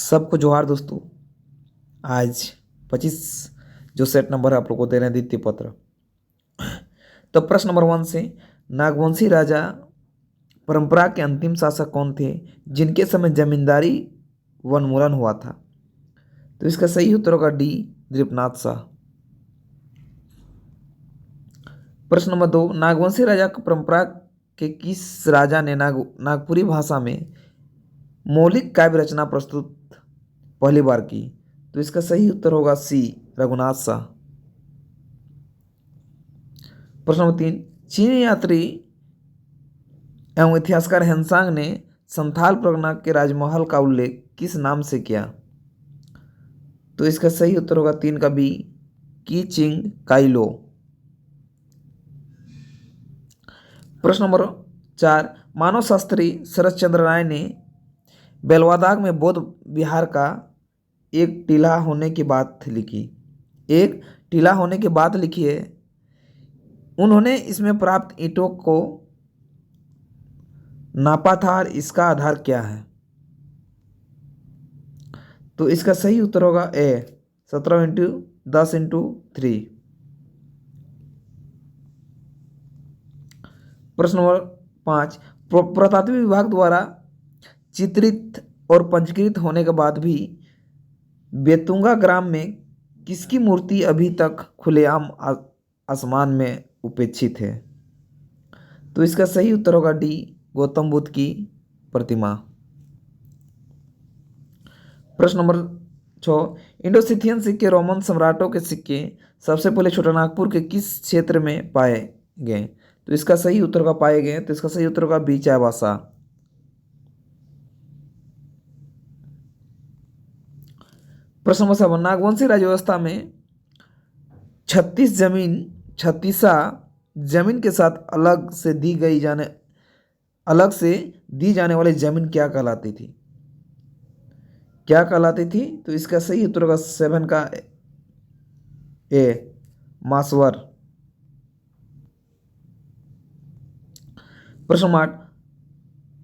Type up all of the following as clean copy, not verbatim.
सबको जोहार दोस्तों। आज 25 जो सेट नंबर है आप लोग को दे रहे हैं द्वितीय पत्र। तो प्रश्न नंबर 1 से, नागवंशी राजा परंपरा के अंतिम शासक कौन थे जिनके समय जमींदारी वनमूलन हुआ था? तो इसका सही उत्तर होगा डी, दृपनाथ शाह। प्रश्न नंबर 2, नागवंशी राजा की परंपरा के किस राजा ने नागपुरी भाषा में मौलिक काव्य रचना प्रस्तुत पहली बार की? तो इसका सही उत्तर होगा सी, रघुनाथ शाह। प्रश्न नंबर 3, चीनी यात्री एवं इतिहासकार हेनसांग ने संथाल परगना के राजमहल का उल्लेख किस नाम से किया? तो इसका सही उत्तर होगा 3 का बी, कीचिंग काइलो। प्रश्न नंबर 4, मानव शास्त्री शरद चंद्र राय ने बेलवादाग में बौद्ध विहार का एक टीला होने की बात लिखी। एक टीला होने की बात लिखी है। उन्होंने इसमें प्राप्त ईंटों को नापा था और इसका आधार क्या है? तो इसका सही उत्तर होगा ए, 17 इंटू 10 इंटू 3। प्रश्न नंबर 5, पुरातत्व विभाग द्वारा चित्रित और पंजीकृत होने के बाद भी बेतुंगा ग्राम में किसकी मूर्ति अभी तक खुलेआम आसमान में उपेक्षित है? तो इसका सही उत्तर होगा डी, गौतम बुद्ध की प्रतिमा। प्रश्न नंबर 6, इंडो सिथियन सिक्के रोमन सम्राटों के सिक्के सबसे पहले छोटानागपुर के किस क्षेत्र में पाए गए? तो इसका सही उत्तर का पाए गए, तो इसका सही उत्तर होगा बी, चाईबासा। प्रश्न नंबर 7, नागवंशी राज्य व्यवस्था में 36 जमीन के साथ अलग से दी जाने वाली जमीन क्या कहलाती थी? क्या कहलाती थी? तो इसका सही उत्तर होगा 7 का ए, मासवर। प्रश्न नंबर 8,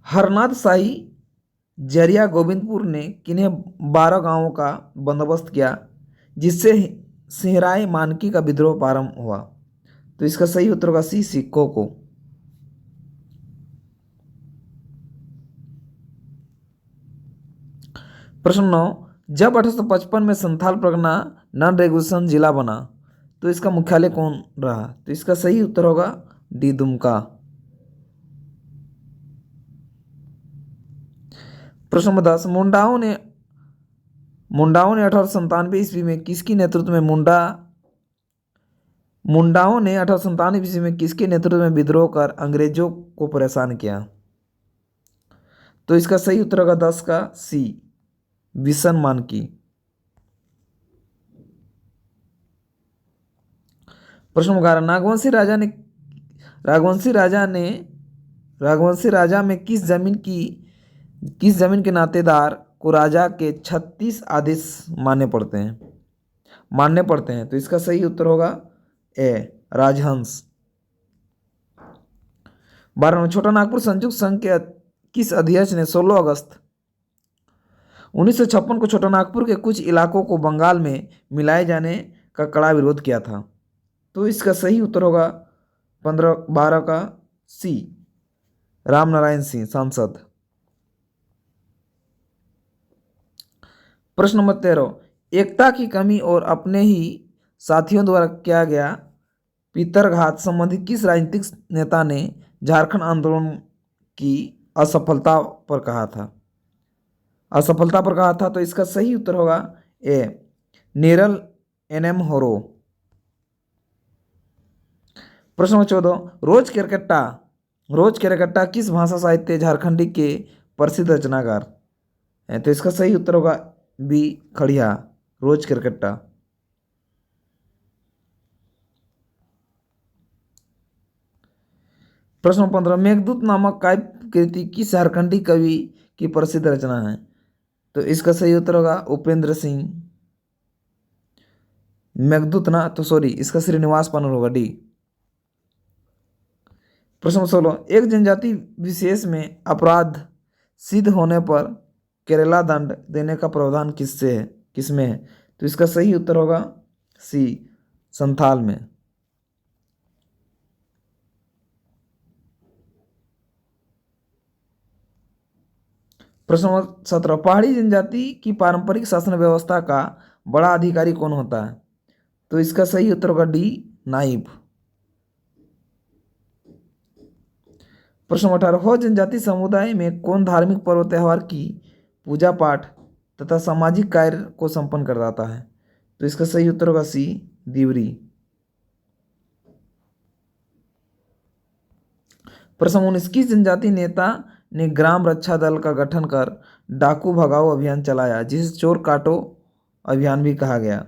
हरनाथ शाही जरिया गोविंदपुर ने किन्हीं 12 गांवों का बंदोबस्त किया जिससे सिहराय मानकी का विद्रोह प्रारंभ हुआ? तो इसका सही उत्तर होगा सी, सिक्कों को। प्रश्न 9, जब 1855 में संथाल परगना नॉन रेगुलेशन जिला बना तो इसका मुख्यालय कौन रहा? तो इसका सही उत्तर होगा डी, दुमका। प्रश्न नंबर 10, मुंडाओं ने 1897 ईस्वी में किसके नेतृत्व में विद्रोह कर अंग्रेजों को परेशान किया? तो इसका सही उत्तर होगा 10 का सी, विशन मानकी। प्रश्न नंबर 11, राघवंशी राजा में किस जमीन के नातेदार को राजा के 36 आदेश मानने पड़ते हैं? तो इसका सही उत्तर होगा ए, राजहंस। 12, छोटा नागपुर संयुक्त संघ के किस अध्यक्ष ने 16 अगस्त 1956 को छोटा नागपुर के कुछ इलाकों को बंगाल में मिलाए जाने का कड़ा विरोध किया था? तो इसका सही उत्तर होगा 12 का सी, रामनारायण सिंह, सांसद। प्रश्न नंबर 13, एकता की कमी और अपने ही साथियों द्वारा किया गया पितरघात संबंधी किस राजनीतिक नेता ने झारखंड आंदोलन की असफलता पर कहा था? तो इसका सही उत्तर होगा ए, नेरल एनएम होरो। प्रश्न नंबर 14, रोज केरकट्टा किस भाषा साहित्य झारखंडी के प्रसिद्ध रचनाकार हैं? तो इसका सही उत्तर होगा बी, खड़िया, रोज केरकट्टा। प्रश्न 15, मेघदूत नामक काव्य कृति किस झारखंडी कवि की प्रसिद्ध रचना है? तो इसका सही उत्तर होगा उपेंद्र सिंह। मेघदूत ना, तो सॉरी, इसका श्रीनिवास पानर होगा, डी। प्रश्न 16, एक जनजाति विशेष में अपराध सिद्ध होने पर केरला दंड देने का प्रावधान किससे है, किसमें है? तो इसका सही उत्तर होगा सी, संथाल में। प्रश्न नंबर 17, पहाड़ी जनजाति की पारंपरिक शासन व्यवस्था का बड़ा अधिकारी कौन होता है? तो इसका सही उत्तर होगा डी, नाइब। प्रश्न नंबर 18, हो जनजाति समुदाय में कौन धार्मिक पर्व त्योहार की पूजा पाठ तथा सामाजिक कार्य को संपन्न कराता है? तो इसका सही उत्तर होगा सी, दिवरी। प्रश्न 19, किस जनजाति नेता ने ग्राम रक्षा दल का गठन कर डाकू भगाओ अभियान चलाया, जिसे चोर काटो अभियान भी कहा गया?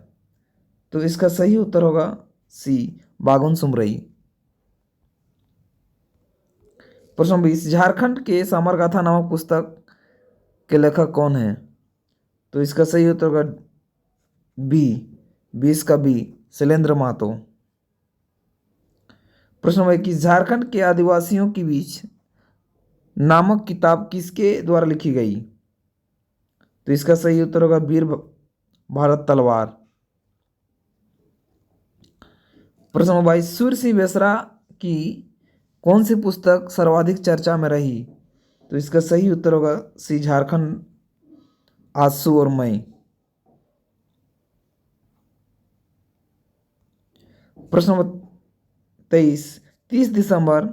तो इसका सही उत्तर होगा सी, बागुन सुमरई। प्रश्न 20, झारखंड के समरगाथा नामक पुस्तक के लेखक कौन है? तो इसका सही उत्तर होगा बी, 20 का बी, शैलेंद्र महतो। प्रश्न नंबर 21, झारखंड के आदिवासियों के बीच नामक किताब किसके द्वारा लिखी गई? तो इसका सही उत्तर होगा वीर भारत तलवार। प्रश्न नंबर 22, सूर्य सिंह बेसरा की कौन सी पुस्तक सर्वाधिक चर्चा में रही? तो इसका सही उत्तर होगा सी, झारखंड आंसू और मई। प्रश्न नंबर 23, 30 दिसंबर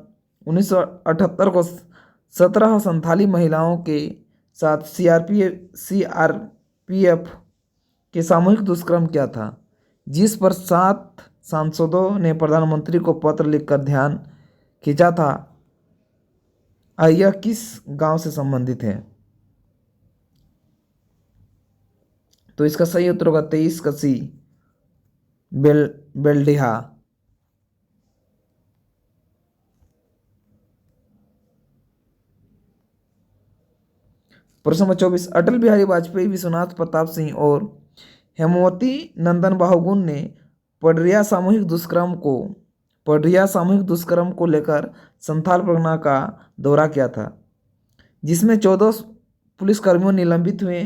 1978 को 17 संथाली महिलाओं के साथ सीआरपीएफ के सामूहिक दुष्कर्म किया था, जिस पर 7 सांसदों ने प्रधानमंत्री को पत्र लिखकर ध्यान खींचा था। यह किस गांव से संबंधित है? तो इसका सही उत्तर होगा 23 का सी, बेलडिहा। प्रश्न नंबर 24, अटल बिहारी वाजपेयी, विश्वनाथ प्रताप सिंह और हेमवती नंदन बहुगुण ने पडरिया सामूहिक दुष्कर्म को लेकर संथाल परगना का दौरा किया था, जिसमें 14 पुलिसकर्मियों निलंबित हुए।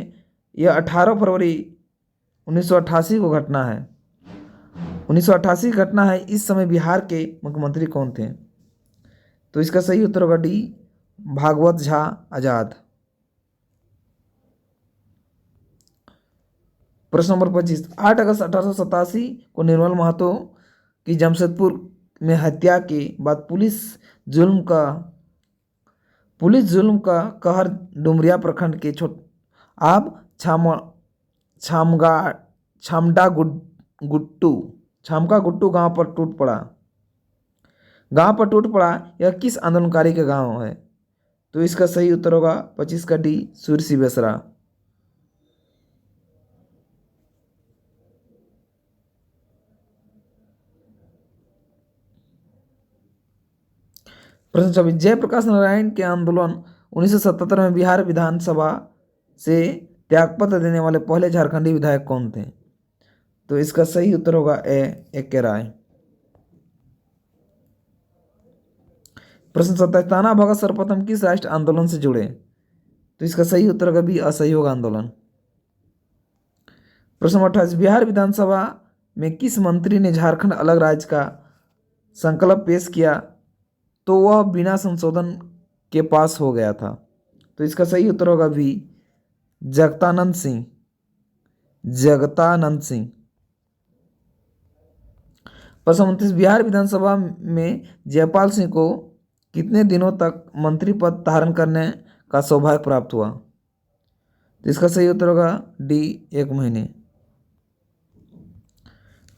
यह 18 फरवरी 1988 को घटना है। 1988 की घटना है। इस समय बिहार के मुख्यमंत्री कौन थे? तो इसका सही उत्तर होगा डी, भागवत झा आजाद। प्रश्न नंबर 25, 8 अगस्त 1887 को निर्मल महतो की जमशेदपुर में हत्या के बाद पुलिस जुल्म का कहर डुमरिया प्रखंड के छामका गुट्टू गांव पर टूट पड़ा। यह किस आंदोलनकारी के गांव है? तो इसका सही उत्तर होगा 25 का डी, सूर्य सिंह बेसरा। प्रश्न 26, जयप्रकाश नारायण के आंदोलन 1977 में बिहार विधानसभा से त्यागपत्र देने वाले पहले झारखंडी विधायक कौन थे? तो इसका सही उत्तर होगा ए के राय। प्रश्न 27, ताना भगत सर्वप्रथम किस राष्ट्र आंदोलन से जुड़े? तो इसका सही उत्तर होगा बी, असहयोग आंदोलन। प्रश्न 28, बिहार विधानसभा में किस मंत्री ने झारखंड अलग राज्य का संकल्प पेश किया तो वह बिना संशोधन के पास हो गया था? तो इसका सही उत्तर होगा बी, जगतानंद सिंह। प्रश्न 29, बिहार विधानसभा में जयपाल सिंह को कितने दिनों तक मंत्री पद धारण करने का सौभाग्य प्राप्त हुआ? तो इसका सही उत्तर होगा डी, 1 महीने।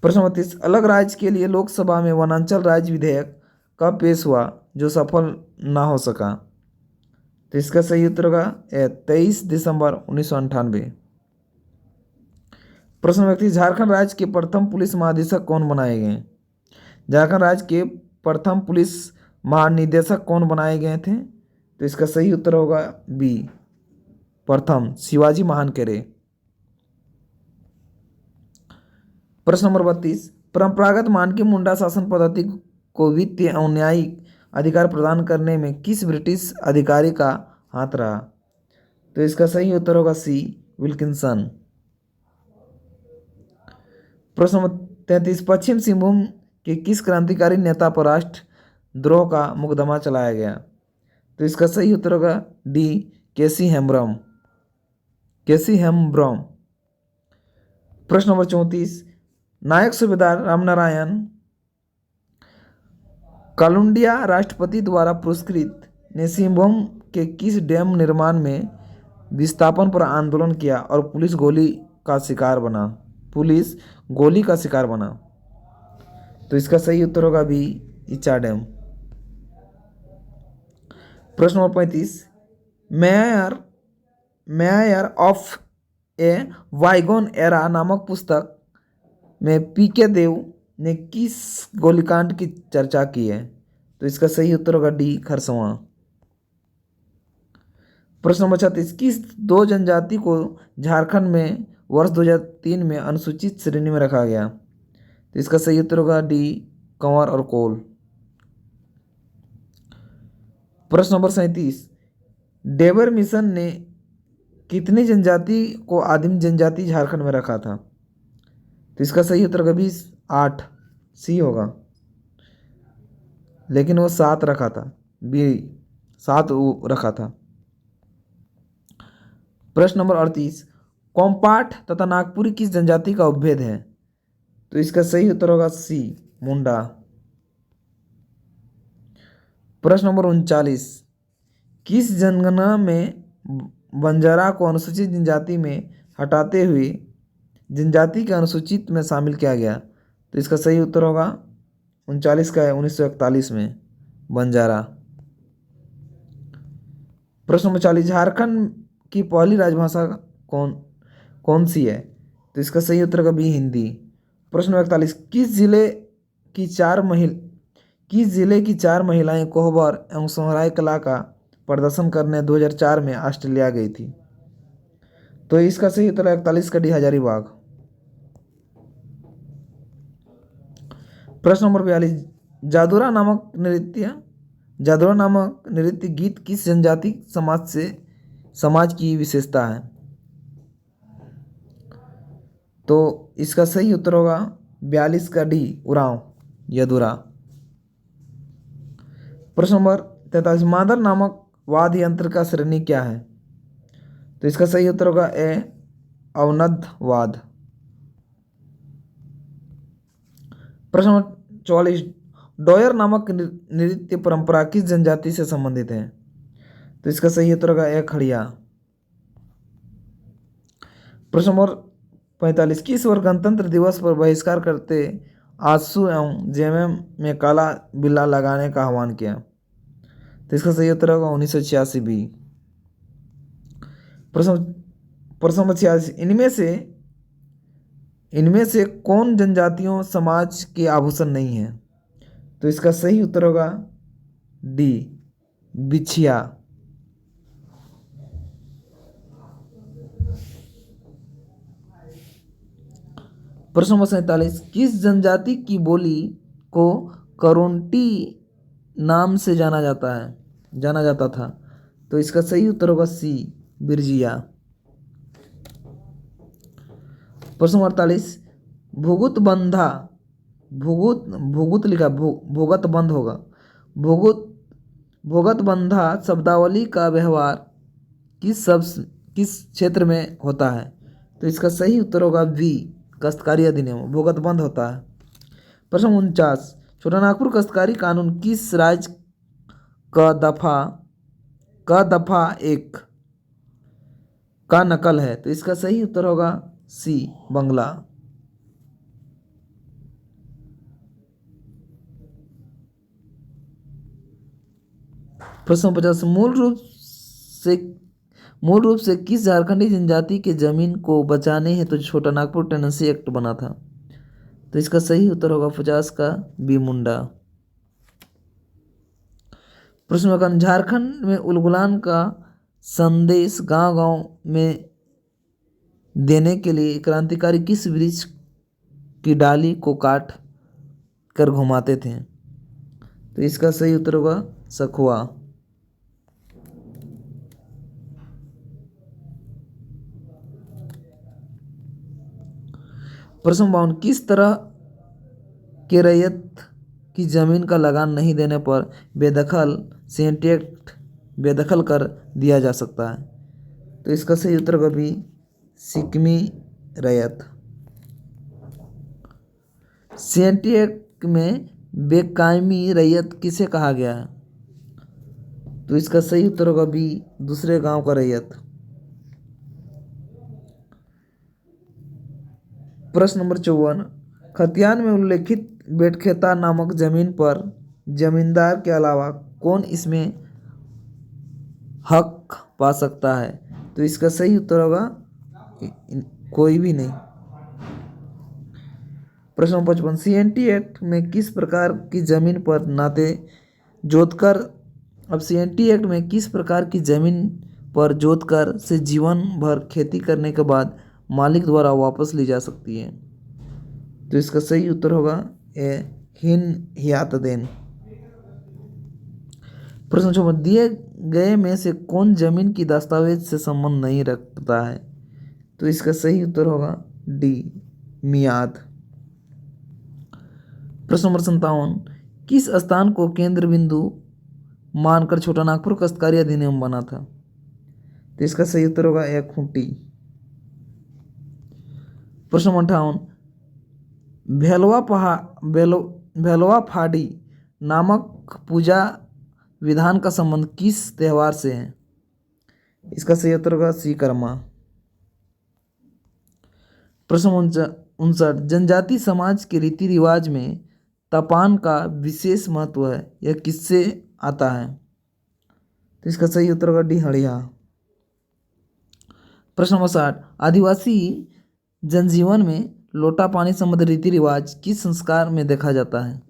प्रश्न 29, अलग राज्य के लिए लोकसभा में वनांचल राज्य विधेयक कब पेश हुआ जो सफल ना हो सका? तो इसका सही उत्तर होगा 23 दिसंबर 1998। प्रश्न 29, झारखंड राज्य के प्रथम पुलिस महानिदेशक कौन बनाए गए? झारखंड राज्य के प्रथम पुलिस महानिदेशक कौन बनाए गए थे? तो इसका सही उत्तर होगा बी, प्रथम शिवाजी महानकेरे। प्रश्न नंबर 32, परंपरागत मानकी मुंडा शासन पद्धति को वित्तीय और न्यायिक अधिकार प्रदान करने में किस ब्रिटिश अधिकारी का हाथ रहा? तो इसका सही उत्तर होगा सी, विल्किंसन। प्रश्न नंबर 33, पश्चिम सिंहभूम के किस क्रांतिकारी नेता पर राष्ट्रद्रोह का मुकदमा चलाया गया? तो इसका सही उत्तर होगा डी, केसी हेम्ब्रम। केसी हेम्ब्रम। प्रश्न नंबर 34, नायक सूबेदार रामनारायण कालुंडिया राष्ट्रपति द्वारा पुरस्कृत ने सिंहभूम के किस डैम निर्माण में विस्थापन पर आंदोलन किया और पुलिस गोली का शिकार बना? पुलिस गोली का शिकार बना। तो इसका सही उत्तर होगा बी, इचा डैम। प्रश्न नंबर 35, mayor mayor of a bygone era नामक पुस्तक में पीके देव ने किस गोलीकांड की चर्चा की है? तो इसका सही उत्तर होगा डी, खरसवां। प्रश्न नंबर 36, किस दो जनजाति को झारखंड में वर्ष 2003 में अनुसूचित श्रेणी में रखा गया? तो इसका सही उत्तर होगा डी, कंवर और कोल। प्रश्न नंबर 37, डेबर मिशन ने कितनी जनजाति को आदिम जनजाति झारखंड में रखा था? तो इसका सही उत्तर होगा 8, सी होगा। लेकिन वो 7 रखा था, बी 7 रखा था। प्रश्न नंबर 38, कोम्पाठ तथा नागपुरी किस जनजाति का उपभेद है? तो इसका सही उत्तर होगा सी, मुंडा। प्रश्न नंबर 39, किस जनगणना में बंजारा को अनुसूचित जनजाति में हटाते हुए जनजाति के अनुसूचित में शामिल किया गया? तो इसका सही उत्तर होगा 39 का है, 1941 में बंजारा। प्रश्न नंबर 40, झारखंड की पहली राजभाषा कौन सी है? तो इसका सही उत्तर होगा बी, हिंदी। प्रश्न नंबर 41, किस जिले की 4 महिलाएं कोहबर एवं सोहराय कला का प्रदर्शन करने 2004 में ऑस्ट्रेलिया गई थी? तो इसका सही उत्तर है 41 का डी, हजारीबाग। प्रश्न नंबर 42, जादूरा नामक नृत्य गीत किस जनजाति समाज की विशेषता है? तो इसका सही उत्तर होगा 42 का डी, उरांव, यदुरा। प्रश्न नंबर 43, मादर नामक वाद्य यंत्र का श्रेणी क्या है? तो इसका सही उत्तर होगा ए, अवनद्ध वाद। प्रश्न नंबर 44, डोयर नामक नृत्य परंपरा किस जनजाति से संबंधित है? तो इसका सही उत्तर होगा ए, खड़िया। प्रश्न नंबर 45, किस वर्ष गणतंत्र दिवस पर बहिष्कार करते आजसू एवं जेएमएम में काला बिल्ला लगाने का आह्वान किया? तो इसका सही उत्तर होगा 1986 बी। प्रश्न नंबर 46, इनमें से कौन जनजातियों समाज के आभूषण नहीं है? तो इसका सही उत्तर होगा डी, बिछिया। प्रश्न नंबर 47, किस जनजाति की बोली को करोंटी नाम से जाना जाता था? तो इसका सही उत्तर होगा सी, बिरजिया। प्रश्न नंबर 48, भुगुत बंधा भुगुत लिखा भुगत बंध होगा, भुगत बंधा शब्दावली का व्यवहार किस क्षेत्र में होता है? तो इसका सही उत्तर होगा बी, काश्तकारी अधिनियम, भुगत बंध होता है। प्रश्न 49, छोटानागपुर काश्तकारी कानून किस राज्य का दफा 1 का नकल है? तो इसका सही उत्तर होगा सी, बंगला। प्रश्न 50, मूल रूप से किस झारखंडी जनजाति के जमीन को बचाने हेतु छोटानागपुर टेनेंसी एक्ट बना था? तो इसका सही उत्तर होगा 50 का बी, मुंडा। प्रश्न नंबर, झारखंड में उलगुलान का संदेश गांव-गांव में देने के लिए क्रांतिकारी किस वृक्ष की डाली को काट कर घुमाते थे? तो इसका सही उत्तर होगा सखुआ। प्रश्न 52, किस तरह के रैयत की जमीन का लगान नहीं देने पर बेदखल सेंटेक्ट बेदखल कर दिया जा सकता है? तो इसका सही उत्तर होगा बी, सिक्किमी रैयत। सेंटेक्ट में बेकायमी रैयत किसे कहा गया है? तो इसका सही उत्तर होगा बी, दूसरे गांव का रैयत। प्रश्न नंबर 54, खतियान में उल्लेखित बेटखेता नामक जमीन पर जमींदार के अलावा कौन इसमें हक पा सकता है? तो इसका सही उत्तर होगा कोई भी नहीं। प्रश्न नंबर 55, सीएनटी एक्ट में किस प्रकार की जमीन पर नाते जोतकर अब सीएनटी एक्ट में किस प्रकार की जमीन पर जोतकर से जीवन भर खेती करने के बाद मालिक द्वारा वापस ली जा सकती है? तो इसका सही उत्तर होगा ए, हिन हियातदेन। प्रश्न 54, दिए गए में से कौन जमीन की दस्तावेज से संबंध नहीं रखता है? तो इसका सही उत्तर होगा डी, मियाद। प्रश्न नंबर 57, किस स्थान को केंद्र बिंदु मानकर छोटा नागपुर काश्तकारी अधिनियम बना था? तो इसका सही उत्तर होगा ए, खूंटी। प्रश्न नंबर 58, भेलवा फाड़ी नामक पूजा विधान का संबंध किस त्योहार से है? इसका सही उत्तर होगा सी, कर्मा। प्रश्न 59, जनजाति समाज के रीति रिवाज में तपान का विशेष महत्व है, यह किससे आता है? तो इसका सही उत्तर होगा डी, हड़िया। प्रश्न नंबर 60, आदिवासी जनजीवन में लोटा पानी संबंधी रीति रिवाज किस संस्कार में देखा जाता है?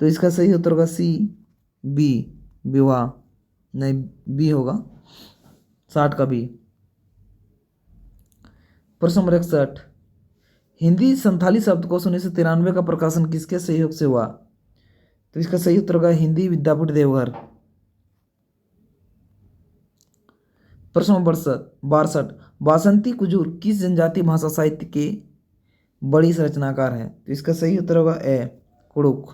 तो इसका सही उत्तर होगा सी, बी, विवाह। नहीं, बी होगा, 60 का बी। प्रश्न नंबर 61, हिंदी संथाली शब्दकोश 1993 का प्रकाशन किसके सहयोग से हुआ? तो इसका सही उत्तर होगा हिंदी विद्यापीठ देवघर। प्रश्न नंबर 62, बासंती कुजूर किस जनजातीय भाषा साहित्य के बड़ी रचनाकार हैं? तो इसका सही उत्तर होगा ए, कुड़ुक।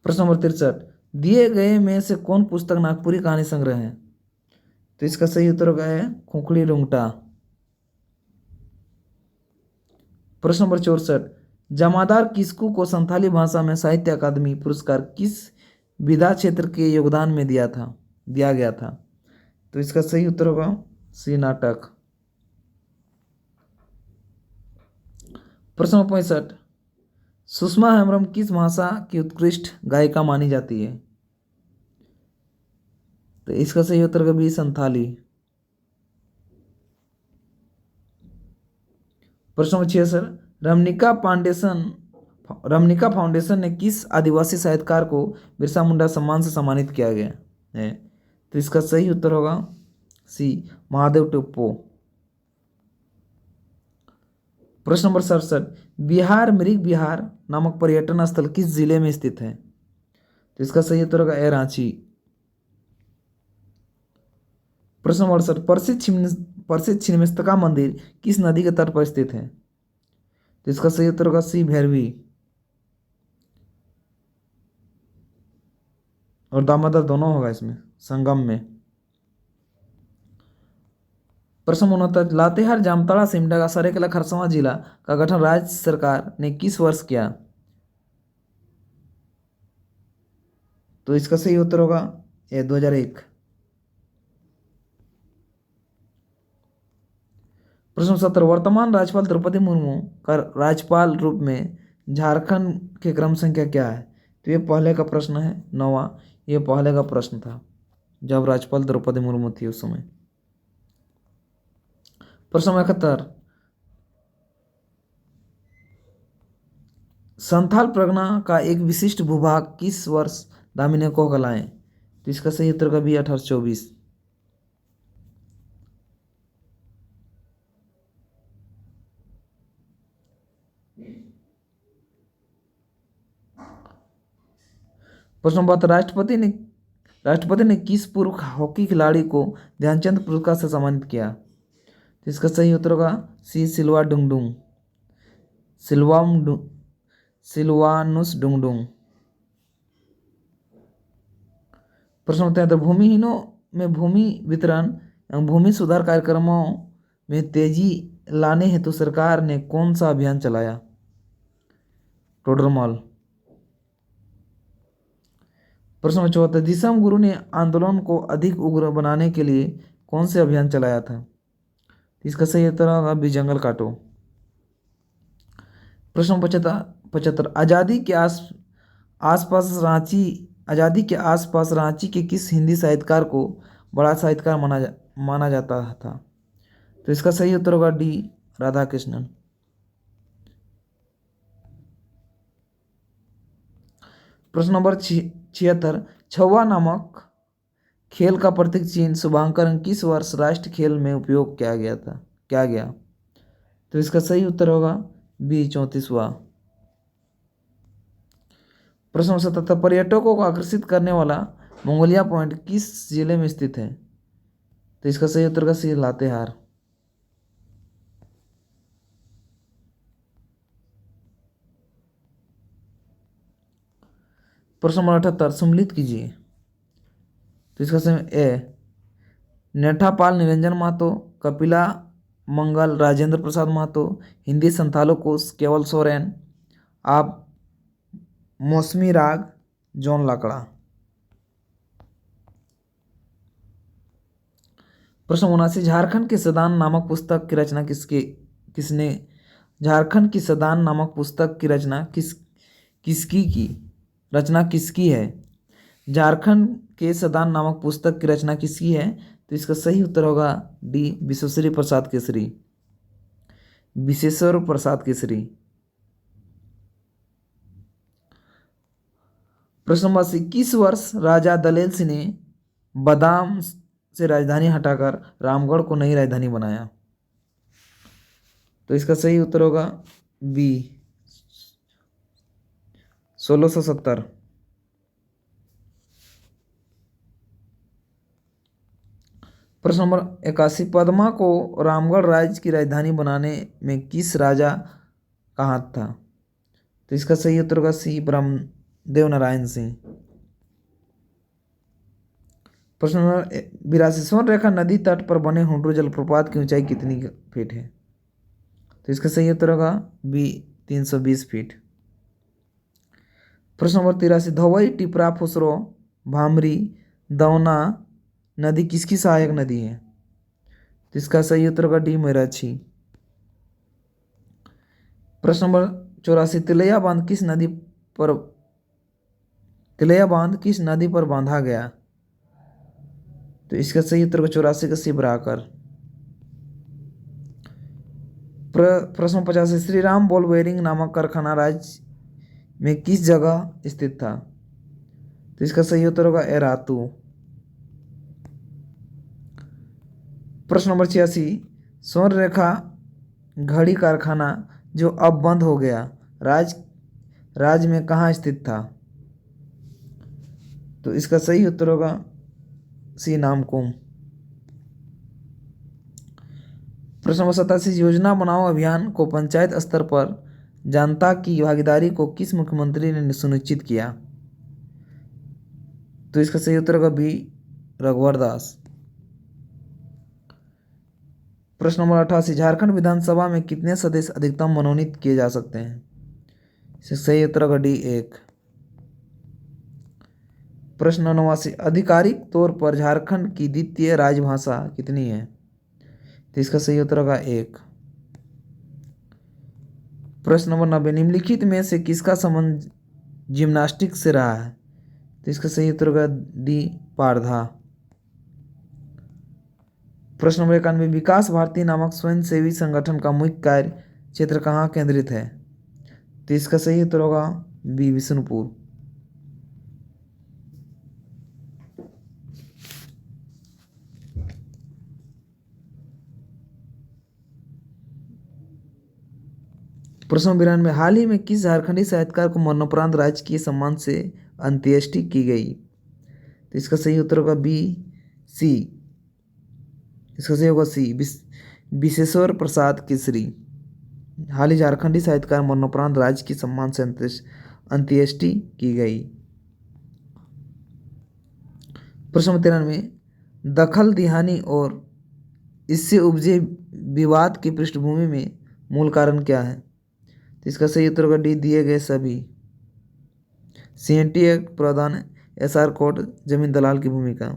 प्रश्न नंबर 63, दिए गए में से कौन पुस्तक नागपुरी कहानी संग्रह है? तो इसका सही उत्तर होगा है खुखड़ी रुंगटा। प्रश्न नंबर 64, जमादार किस्कू को संथाली भाषा में साहित्य अकादमी पुरस्कार किस विधा क्षेत्र के योगदान में दिया गया था? तो इसका सही उत्तर होगा सी, नाटक। प्रश्न नंबर 65, सुषमा हेम्ब्रम किस भाषा की उत्कृष्ट गायिका मानी जाती है? तो इसका सही उत्तर होगा बी, संथाली। प्रश्न नंबर 66, रमनिका फाउंडेशन ने किस आदिवासी साहित्यकार को बिरसा मुंडा सम्मान से सम्मानित किया गया है? तो इसका सही उत्तर होगा सी, महादेव टोप्पो। प्रश्न नंबर 67, बिहार मृग विहार नामक पर्यटन स्थल किस जिले में स्थित है? तो इसका सही उत्तर होगा ए, रांची। प्रश्न नंबर 68, प्रसिद्ध छिन्नमस्तिका मंदिर किस नदी के तट पर स्थित है? तो इसका सही उत्तर होगा सी, भैरवी। और दामोदर दोनों होगा इसमें, संगम में। प्रश्न 69, लातेहार जामताड़ा सिमडेगा सरायकेला खरसावां जिला का गठन राज्य सरकार ने किस वर्ष किया? तो इसका सही उत्तर होगा ए, 2001। प्रश्न 70, वर्तमान राज्यपाल द्रौपदी मुर्मू का राज्यपाल रूप में झारखंड के क्रम संख्या क्या है? तो ये पहले का प्रश्न है, 9वां। ये पहले का प्रश्न था जब राज्यपाल द्रौपदी मुर्मू थी उस समय। प्रश्न 71, संथाल परगना का एक विशिष्ट भूभाग किस वर्ष दामिनी को कहलाएं? तो इसका सही उत्तर का भी 1824। प्रश्न नंबर 72, राष्ट्रपति ने राष्ट्रपति ने किस पूर्व हॉकी खिलाड़ी को ध्यानचंद पुरस्कार से सम्मानित किया? तो इसका सही उत्तर होगा सी सिल्वा डुंगडुंग, सिल्वानुस डुंगडुंग। प्रश्न उत्तर है, भूमिहीनों में भूमि वितरण एवं भूमि सुधार कार्यक्रमों में तेजी लाने हेतु सरकार ने कौन सा अभियान चलाया? टोडरमल। प्रश्न 74, दिसम गुरु ने आंदोलन को अधिक उग्र बनाने के लिए कौन से अभियान चलाया था? इसका सही उत्तर होगा बी जंगल काटो। प्रश्न 75, आज़ादी के आसपास रांची के किस हिंदी साहित्यकार को बड़ा साहित्यकार माना जाता था? तो इसका सही उत्तर होगा डी राधा कृष्णन। प्रश्न नंबर 76, छवा नामक खेल का प्रतीक चिन्ह शुभांकन किस वर्ष राष्ट्रीय खेल में उपयोग किया गया? तो इसका सही उत्तर होगा बी 34वां। प्रश्न 77, पर्यटकों को आकर्षित करने वाला मंगोलिया पॉइंट किस जिले में स्थित है? तो इसका सही उत्तर का सी लातेहार। प्रश्न नंबर 78, सम्मिलित कीजिए। तो इसका सही ए नेठापाल निरंजन महतो, कपिला मंगल राजेंद्र प्रसाद महतो, हिंदी संथालों को केवल सोरेन, आप मौसमी राग जॉन लाकड़ा। प्रश्न 79, झारखंड की सदान नामक पुस्तक की रचना किसने? झारखंड की सदान नामक पुस्तक की रचना किसकी है? झारखंड के सदान नामक पुस्तक की रचना किसकी है? तो इसका सही उत्तर होगा डी विश्वेश्वर प्रसाद केसरी। प्रश्न नंबर 80, किस वर्ष राजा दलेल सिंह ने बादाम से राजधानी हटाकर रामगढ़ को नई राजधानी बनाया? तो इसका सही उत्तर होगा बी 1670। प्रश्न नंबर 81, पद्मा को रामगढ़ राज्य की राजधानी बनाने में किस राजा का हाथ था? तो इसका सही उत्तर होगा सी ब्रह्मदेव नारायण सिंह। प्रश्न नंबर 82, स्वर्ण रेखा नदी तट पर बने हुंडरू जलप्रपात की ऊंचाई कितनी फीट है? तो इसका सही उत्तर होगा बी 320 फीट। प्रश्न नंबर 83, धवई टिपरा फुसरो भामरी दौना नदी किसकी सहायक नदी है? तो इसका सही उत्तर होगा डी मेरठी। प्रश्न नंबर 84, तिलैया बांध किस नदी पर बांधा गया? तो इसका सही उत्तर होगा 84 का सी बराकर। प्रश्न 85, श्री राम बॉल बेयरिंग नामक कारखाना राज्य में किस जगह स्थित था? तो इसका सही उत्तर होगा एरातू। प्रश्न नंबर 86, स्वर्ण रेखा घड़ी कारखाना जो अब बंद हो गया राज्य में कहाँ स्थित था? तो इसका सही उत्तर होगा सी नामकुम। प्रश्न नंबर 87, योजना बनाओ अभियान को पंचायत स्तर पर जनता की भागीदारी को किस मुख्यमंत्री ने सुनिश्चित किया? तो इसका सही उत्तर होगा बी रघुवर दास। प्रश्न नंबर 88, झारखंड विधानसभा में कितने सदस्य अधिकतम मनोनीत किए जा सकते हैं? इसका सही उत्तर होगा डी 1। प्रश्न 89, आधिकारिक तौर पर झारखंड की द्वितीय राजभाषा कितनी है? तो इसका सही उत्तर होगा 1। प्रश्न नंबर 90, निम्नलिखित में से किसका संबंध जिम्नास्टिक से रहा है? तो इसका सही उत्तर होगा डी पारधा। प्रश्न नंबर 91, विकास भारती नामक स्वयंसेवी संगठन का मुख्य कार्य क्षेत्र कहाँ केंद्रित है? तो इसका सही उत्तर होगा बी विष्णुपुर। प्रश्न 92, हाल ही में किस झारखंडी साहित्यकार को मरणोपरांत राजकीय सम्मान से अंत्येष्टि की गई? तो इसका सही उत्तर होगा बी सी। इसका सही होगा सी, विशेश्वर प्रसाद केसरी। हाल ही झारखंडी साहित्यकार मरणोपरांत राज्य की सम्मान से अंत्येष्टि की गई। प्रश्न नंबर 93, दखल दिहानी और इससे उपजे विवाद की पृष्ठभूमि में मूल कारण क्या है? तो इसका सही उत्तर होगा डी, दिए गए सभी। CNT एक्ट, प्रावधान, SR कोड, जमीन दलाल की भूमिका।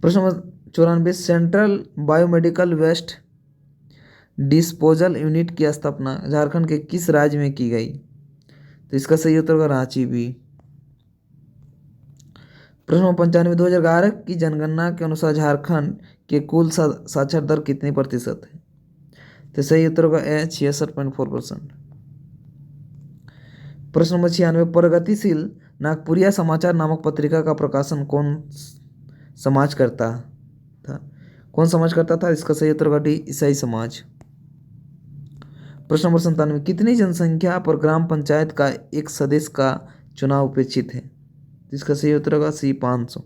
प्रश्न number 94, central biomedical waste disposal unit की स्थापना झारखंड के किस राज्य में की गई? तो इसका सही उत्तर होगा रांची भी। प्रश्न नंबर 95, 2011 की जनगणना के अनुसार झारखंड के कुल साक्षर दर कितनी प्रतिशत है? तो सही उत्तर होगा ए, 66.4%। प्रश्न नंबर 96, प्रगतिशील नागपुरिया समाचार नामक पत्रिका का प्रकाशन कौन समाज करता था? कौन समाज करता था? इसका सही उत्तर होगा डी, ईसाई समाज। प्रश्न नंबर 97, कितनी जनसंख्या पर ग्राम पंचायत का एक सदस्य का चुनाव अपेक्षित है? इसका सही उत्तर होगा सी, 500।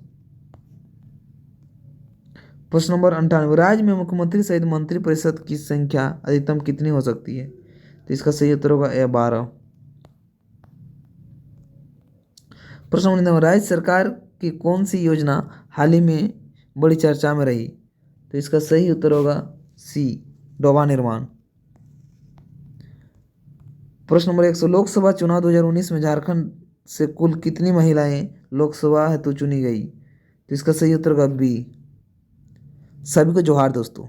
प्रश्न नंबर 98, राज्य में मुख्यमंत्री सहित मंत्री परिषद की संख्या अधिकतम कितनी हो सकती है? तो इसका सही उत्तर होगा ए, 12। प्रश्न नंबर 99, राज्य सरकार की कौन सी योजना हाल ही में बड़ी चर्चा में रही? तो इसका सही उत्तर होगा सी, डोबा निर्माण। प्रश्न नंबर 100, लोकसभा चुनाव 2019 में झारखंड से कुल कितनी महिलाएं लोकसभा हेतु चुनी गई? तो इसका सही उत्तर होगा बी, सभी को जोहार दोस्तों।